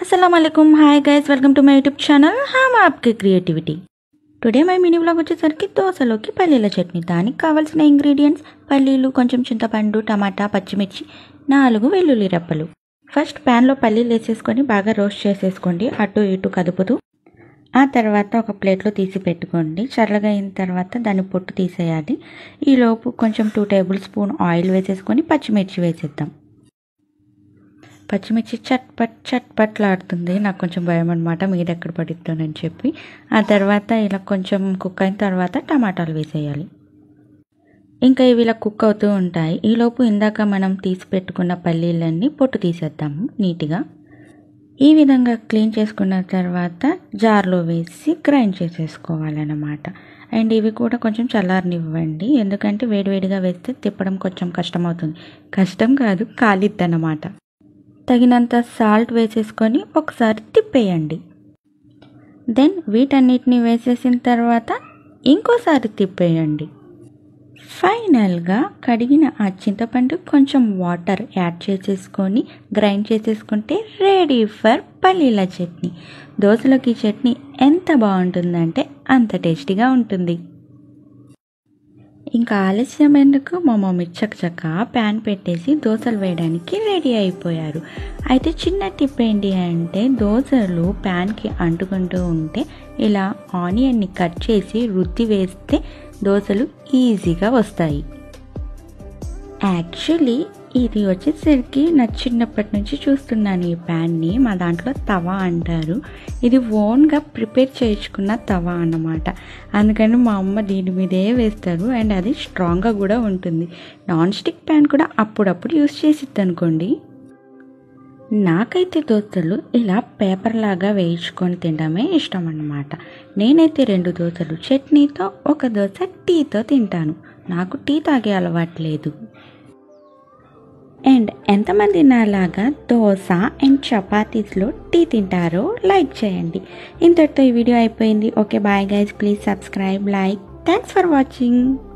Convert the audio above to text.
अस्सलामुअलैकुम hi guys welcome to my YouTube channel हम आपके creativity today my mini vlog వచ్చేసరికి దోసలోకి పల్లీల చట్నీ దానికి కావాల్సిన ఇంగ్రీడియంట్స్ పల్లీలు కొంచెం చింతపండు టమాటా పచ్చిమిర్చి 4 వెల్లుల్లి రెప్పలు ఫస్ట్ పాన్ లో పల్లీలు వేసేసుకొని బాగా రోస్ట్ చేసేసుకోండి అటు ఇటు కదుపుతూ ఆ తర్వాత ఒక ప్లేట్ లో తీసి పెట్టుకోండి చల్లగా అయిన తర్వాత దాని పొట్టు తీసేయాలి ఈ లోపు కొంచెం 2 టేబుల్ స్పూన్ ఆయిల్ వేసేసుకొని పచ్చిమిర్చి వేసేద్దాం పచ్చిమిర్చి చట్పట్లాడుతుంది నాకు కొంచెం భయం అన్నమాట మీద ఎక్కడ పడిద్దానని చెప్పి ఆ తర్వాత ఇలా కొంచెం కుక్ అయిన తర్వాత టమాటాలు వేసేయాలి ఇంకా ఇవి ఇలా కుక్ అవుతూ ఉంటాయి ఈ లోపు ఇందాక మనం తీసి పెట్టుకున్న పల్లీలన్నీ పొట్టు తీసేద్దాము నీట్గా ఈ విధంగా క్లీన్ చేసుకున్న తర్వాత జార్లో వేసి గ్రైండ్ చేసేసుకోవాలన్నమాట అండ్ ఇవి కూడా కొంచెం చల్లారనివ్వండి ఎందుకంటే వేడివేడిగా వేస్తే తిప్పడం కొంచెం కష్టం అవుతుంది కష్టం కాదు కాలిద్దన్నమాట తగినంత సాల్ట్ వేసేసుకొని ఒకసారి తిప్పేయండి దెన్ వీటన్నిటిని వేసేసిన తర్వాత ఇంకోసారి తిప్పేయండి ఫైనల్గా కడిగిన ఆ చింతపండు కొంచెం వాటర్ యాడ్ చేసేసుకొని గ్రైండ్ చేసేసుకుంటే రెడీ ఫర్ పల్లీల చట్నీ దోసలోకి చట్నీ ఎంత బాగుంటుందంటే అంత టేస్టీగా ఉంటుంది ఇంకా ఆలస్యం ఎందుకు మా మమ్మీ చకచక ప్యాన్ పెట్టేసి దోసలు వేయడానికి రెడీ అయిపోయారు అయితే చిన్న టిప్ ఏంటి అంటే దోసలు ప్యాన్కి అంటుకుంటూ ఉంటే ఇలా ఆనియన్ని కట్ చేసి రుద్ది వేస్తే దోసలు ఈజీగా వస్తాయి యాక్చువల్లీ ఇది వచ్చేసరికి నా చిన్నప్పటి నుంచి చూస్తున్నాను ఈ ప్యాన్ని మా దాంట్లో తవా అంటారు ఇది ఓన్గా ప్రిపేర్ చేయించుకున్న తవా అన్నమాట అందుకని మా అమ్మ దీని మీదే వేస్తారు అండ్ అది స్ట్రాంగ్గా కూడా ఉంటుంది నాన్ స్టిక్ ప్యాన్ కూడా అప్పుడప్పుడు యూస్ చేసిద్ది అనుకోండి నాకైతే దోసలు ఇలా పేపర్ లాగా వేయించుకొని తినడమే ఇష్టం అన్నమాట నేనైతే 2 దోసలు చట్నీతో ఒక దోస టీతో తింటాను నాకు టీ తాగే అలవాటు లేదు అండ్ ఎంతమంది నాలాగా దోశ అండ్ చపాతీస్లో టీ తింటారో లైక్ చేయండి ఇంతటితో ఈ వీడియో అయిపోయింది okay bye guys please subscribe like thanks for watching